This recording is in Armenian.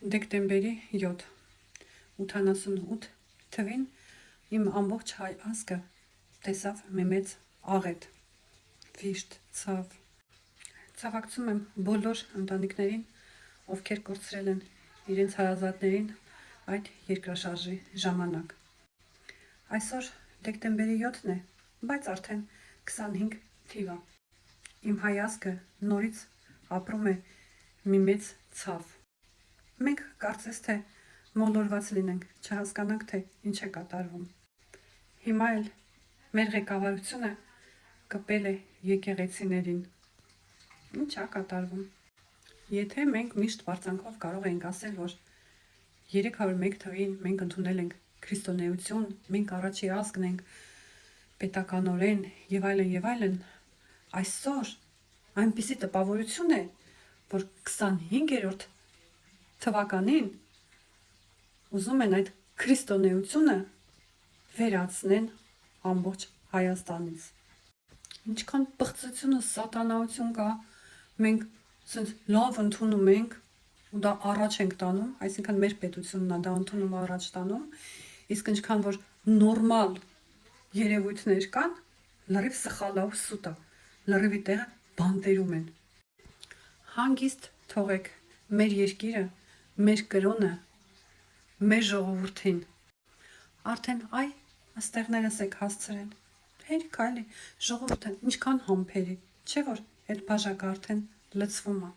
Դեկտեմբերի 7 88 թվին իմ ամբողջ հայ ազգը տեսավ մի մեծ աղետ, վիշտ, ցավ։ Ցավակցում եմ բոլոր ընտանիքներին, ովքեր կորցրել են իրենց հարազատներին այդ երկրաշարժի ժամանակ։ Այսօր դեկտեմբերի 7-ն է, բայց արդեն 25 թիվ է։ Իմ հայ ազգը նորից ապրում է մի մեծ ցավ։ Մենք կարծես թե մոլորված լինենք, չհասկանանք, թե ինչ է կատարվում։ Հիմա էլ մեր ղեկավարությունը կպել է եկեղեցիներին։ Ինչ է կատարվում։ Եթե մենք միշտ բարձրանքով կարող ենք ասել, որ 301 թվին մենք ընդունել ենք քրիստոնեություն, մենք առաջի ազգն ենք, պետականորեն եւ այլն, այսօր այնպիսի տպավորություն է, որ 25-րդ թվականին ուզում են այդ քրիստոնեությունը վերացնեն ամբողջ Հայաստանից։ Ինչքան պղծություն ու սատանայություն կա, մենք ցենց լավ ընդունում ենք ու դա առաջ ենք տանում, այսինքն մեր պետությունն է դա ընդունում առաջ տանում, իսկ ինչքան որ նորմալ երևույթներ կան, լրիվ սխալ է ու սուտ է, լրիվի տեղը բանտերում են։ Հանգիստ թողեք մեր երկիրը, մեր կրոնը, մեր ժողովրդին։ Արդեն աստեղներս եք հասցրել։ Հերիք այլի ժողովուրդը ինչքան համբերի, չէ որ այդ բաժակը արդեն լցվում է։